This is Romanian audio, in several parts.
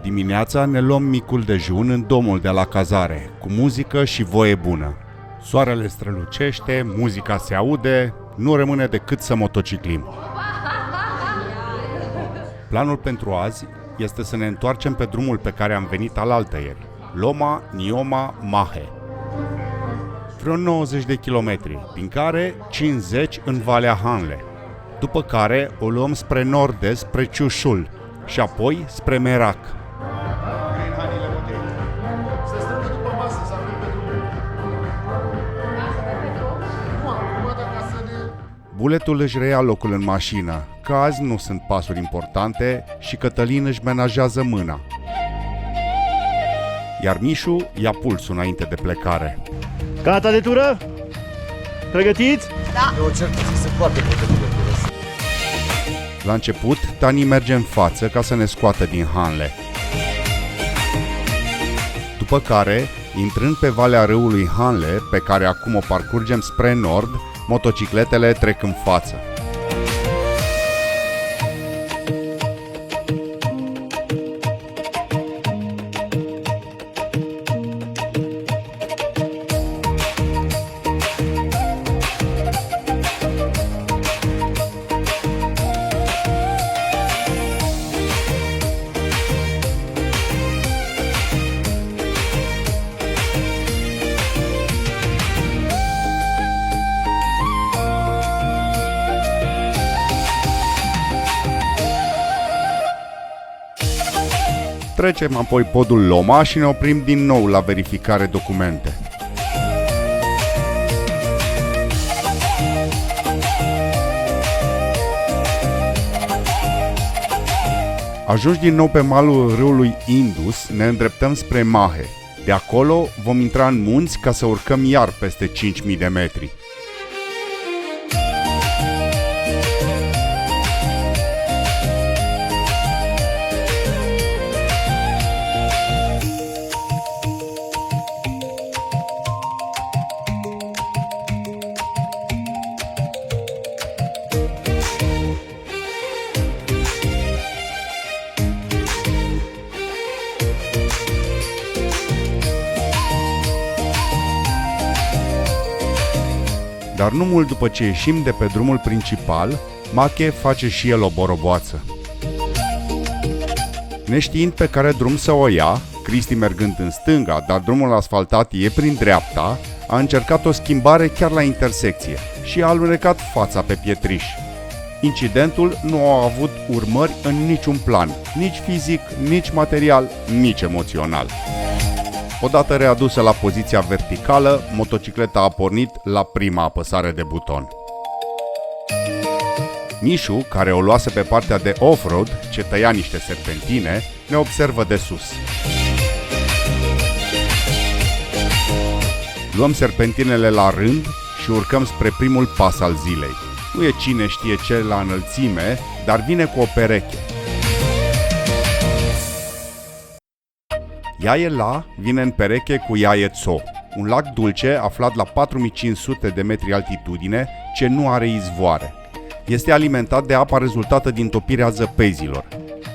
Dimineața ne luăm micul dejun în domul de la cazare, cu muzică și voie bună. Soarele strălucește, muzica se aude, nu rămâne decât să motociclim. Planul pentru azi este să ne întoarcem pe drumul pe care am venit alaltăieri, Loma Nioma Mahe. Vreo 90 de kilometri, din care 50 în Valea Hanle, după care o luăm spre nord-est, spre Ciușul și apoi spre Merak. Buletul își reia locul în mașină, că azi nu sunt pasuri importante și Cătălin își menajează mâna. Iar Mișu ia pulsul înainte de plecare. Gata de tură? Pregătiți? Da! Eu încerc să se poate pregătită. La început, Tani merge în față ca să ne scoată din Hanle. După care, intrând pe valea râului Hanle, pe care acum o parcurgem spre nord, motocicletele trec în față. Trecem apoi podul Loma și ne oprim din nou la verificare documente. Ajunși din nou pe malul râului Indus, ne îndreptăm spre Mahe. De acolo vom intra în munți ca să urcăm iar peste 5000 de metri. Dar nu mult după ce ieșim de pe drumul principal, Mache face și el o boroboață. Neștiind pe care drum să o ia, Cristi mergând în stânga, dar drumul asfaltat e prin dreapta, a încercat o schimbare chiar la intersecție și a alunecat fața pe pietriș. Incidentul nu a avut urmări în niciun plan, nici fizic, nici material, nici emoțional. Odată readusă la poziția verticală, motocicleta a pornit la prima apăsare de buton. Mișu, care o luase pe partea de off-road, ce tăia niște serpentine, ne observă de sus. Luăm serpentinele la rând și urcăm spre primul pas al zilei. Nu e cine știe ce la înălțime, dar vine cu o pereche. Iaie-La vine în pereche cu Iaie-Tso, un lac dulce aflat la 4500 de metri altitudine ce nu are izvoare. Este alimentat de apa rezultată din topirea zăpezilor,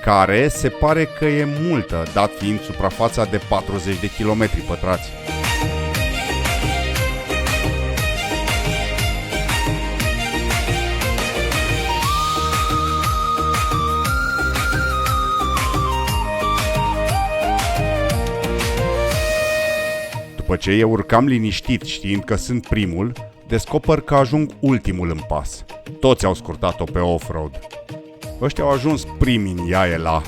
care se pare că e multă, dat fiind suprafața de 40 de kilometri pătrați. După ce eu urcam liniștit știind că sunt primul, descoper că ajung ultimul în pas. Toți au scurtat-o pe off-road. Ăștia au ajuns primi în Iaie-La.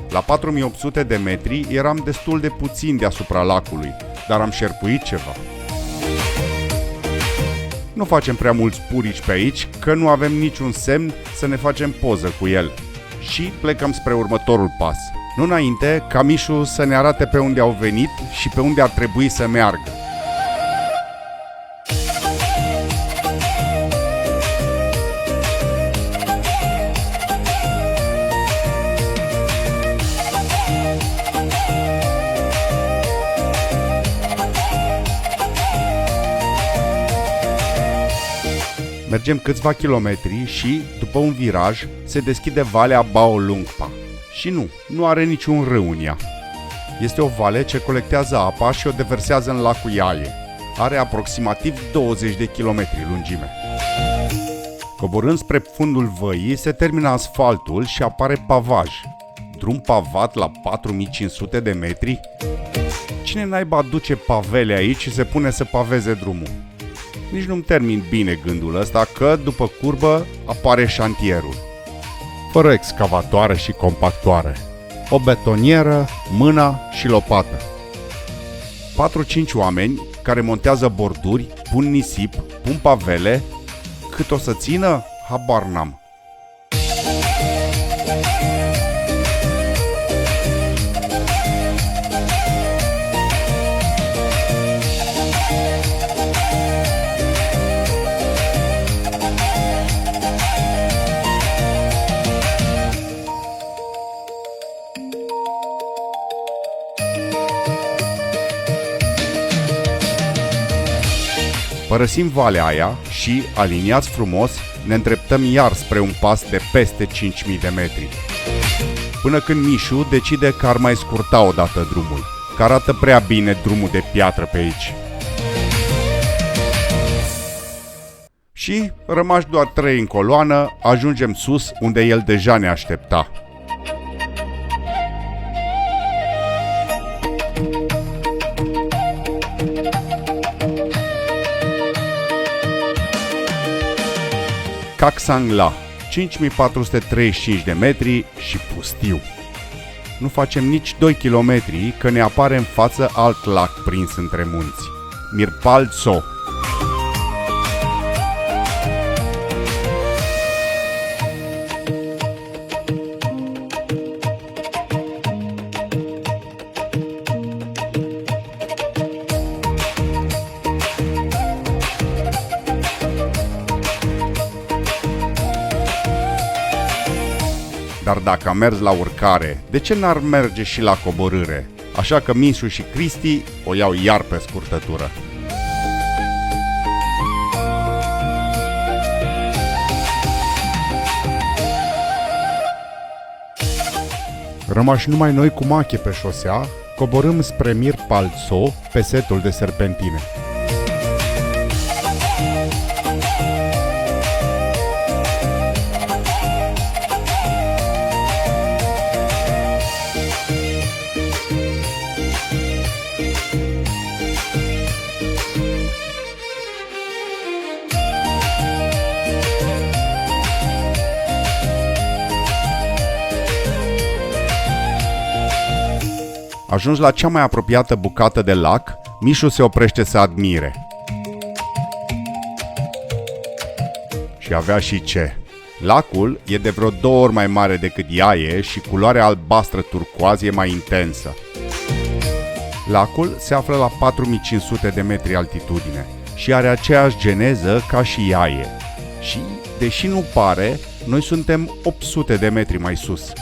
La 4800 de metri eram destul de puțin deasupra lacului, dar am șerpuit ceva. Nu facem prea mulți purici pe aici, că nu avem niciun semn să ne facem poză cu el. Și plecăm spre următorul pas. Nu înainte ca Mișu să ne arate pe unde au venit și pe unde ar trebui să meargă. Mergem câțiva kilometri și, după un viraj, se deschide valea Bao Lungpa. Și nu are niciun râu în ea. Este o vale ce colectează apa și o deversează în lacul Iaie. Are aproximativ 20 de kilometri lungime. Coborând spre fundul văii, se termină asfaltul și apare pavaj. Drum pavat la 4500 de metri? Cine naiba aduce pavele aici și se pune să paveze drumul? Nici nu-mi termin bine gândul ăsta că, după curbă, apare șantierul. Fără excavatoare și compactoare. O betonieră, mâna și lopată. 4-5 oameni care montează borduri, pun nisip, pun pavele. Cât o să țină? Habar n-am. Părăsim valea aia și, aliniați frumos, ne îndreptăm iar spre un pas de peste 5000 de metri. Până când Mișu decide că ar mai scurta odată drumul, că arată prea bine drumul de piatră pe aici. Și, rămași doar 3 în coloană, ajungem sus unde el deja ne aștepta. Caxangla, 5435 de metri și pustiu. Nu facem nici 2 kilometri că ne apare în față alt lac prins între munți, Mirpal Tso. Dar dacă am mers la urcare, de ce n-ar merge și la coborâre? Așa că Mișu și Cristi o iau iar pe scurtătură. Rămași numai noi cu Mache pe șosea, coborâm spre Mirpal Tso pe setul de serpentine. Ajuns la cea mai apropiată bucată de lac, Mișu se oprește să admire. Și avea și ce. Lacul e de vreo 2 ori mai mare decât Iaie și culoarea albastră turcoaz e mai intensă. Lacul se află la 4500 de metri altitudine și are aceeași geneză ca și Iaie. Și, deși nu pare, noi suntem 800 de metri mai sus.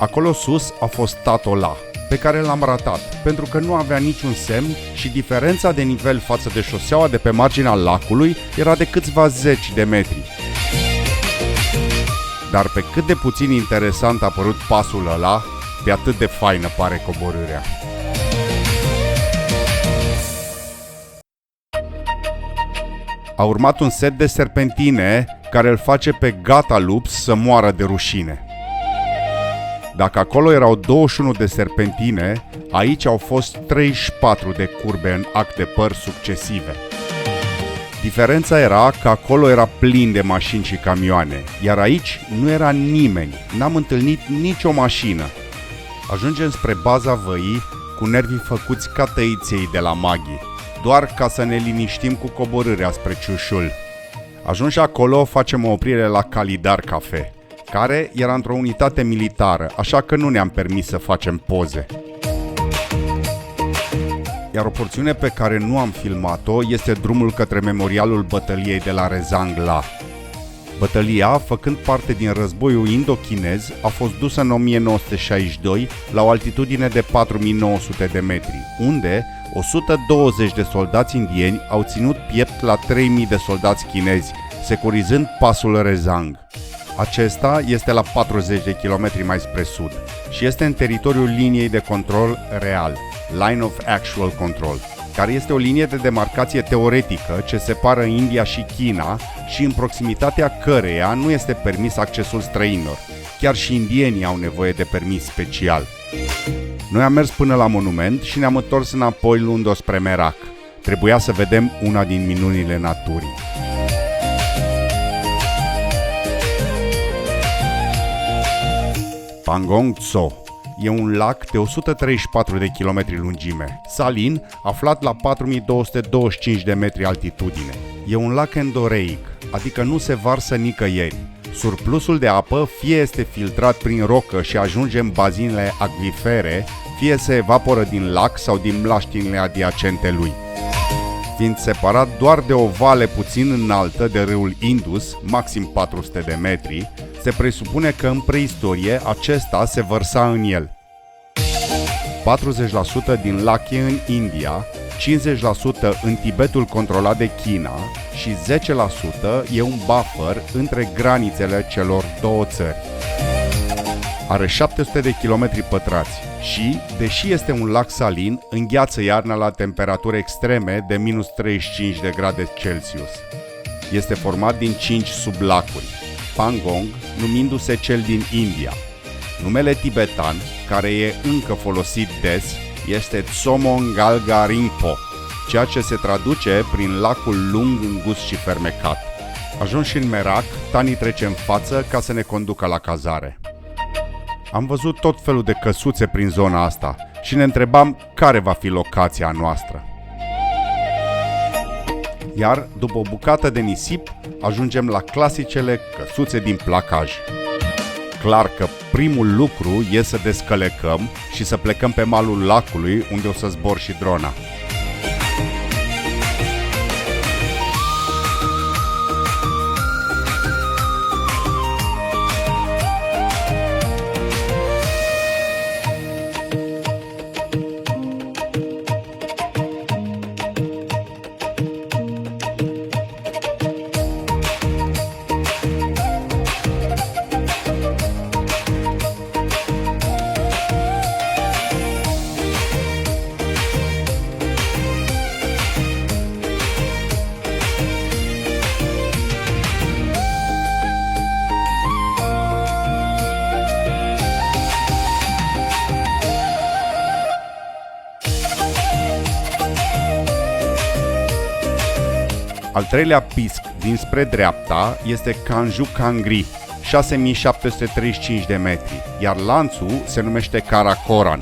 Acolo sus a fost Tatola, pe care l-am ratat, pentru că nu avea niciun semn și diferența de nivel față de șoseaua de pe marginea lacului era de câțiva 10 de metri. Dar pe cât de puțin interesant a părut pasul ăla, pe atât de faină pare coborârea. A urmat un set de serpentine care îl face pe Gata Lups să moară de rușine. Dacă acolo erau 21 de serpentine, aici au fost 34 de curbe în act de păr succesive. Diferența era că acolo era plin de mașini și camioane, iar aici nu era nimeni, n-am întâlnit nicio mașină. Ajungem spre baza văii cu nervii făcuți ca tăiței de la Maghi, doar ca să ne liniștim cu coborârea spre Ciușul. Ajunși acolo, facem o oprire la Calidar Cafe, care era într-o unitate militară, așa că nu ne-am permis să facem poze. Iar o porțiune pe care nu am filmat-o este drumul către memorialul bătăliei de la Rezangla. Bătălia, făcând parte din războiul indochinez, a fost dusă în 1962 la o altitudine de 4900 de metri, unde 120 de soldați indieni au ținut piept la 3000 de soldați chinezi, securizând pasul Rezang. Acesta este la 40 de kilometri mai spre sud și este în teritoriul liniei de control real, Line of Actual Control, care este o linie de demarcație teoretică ce separă India și China și în proximitatea căreia nu este permis accesul străinilor. Chiar și indienii au nevoie de permis special. Noi am mers până la monument și ne-am întors înapoi luând-o spre Merak. Trebuia să vedem una din minunile naturii. Pangong Tso e un lac de 134 de kilometri lungime, salin, aflat la 4225 de metri altitudine. E un lac endoreic, adică nu se varsă nicăieri. Surplusul de apă fie este filtrat prin rocă și ajunge în bazinele acvifere, fie se evaporă din lac sau din mlaștinile adiacente lui. Fiind separat doar de o vale puțin înaltă de râul Indus, maxim 400 de metri, se presupune că în preistorie acesta se vărsa în el. 40% din lac e în India, 50% în Tibetul controlat de China și 10% e un buffer între granițele celor două țări. Are 700 de kilometri pătrați și, deși este un lac salin, îngheață iarna la temperaturi extreme de minus 35 de grade Celsius. Este format din 5 sublacuri, Pangong numindu-se cel din India. Numele tibetan, care e încă folosit des, este Tsomonggalga Ringpo, ceea ce se traduce prin lacul lung, îngust și fermecat. Ajunși în Merak, Tani trece în față ca să ne conducă la cazare. Am văzut tot felul de căsuțe prin zona asta și ne întrebam care va fi locația noastră. Iar, după o bucată de nisip, ajungem la clasicele căsuțe din placaj. Clar că primul lucru e să descălecăm și să plecăm pe malul lacului, unde o să zbor și drona. Al treilea pisc dinspre dreapta este Kanju Kangri, 6735 de metri, iar lanțul se numește Karakoram.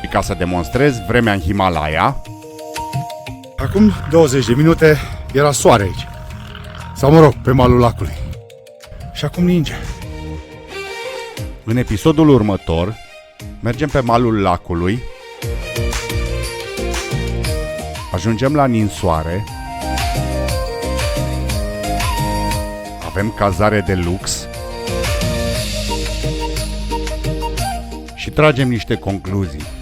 Și ca să demonstrez vremea în Himalaya, acum 20 de minute era soare aici. Sau mă rog, pe malul lacului. Și acum ninge. în episodul următor mergem pe malul lacului, ajungem la ninsoare, avem cazare de lux și tragem niște concluzii.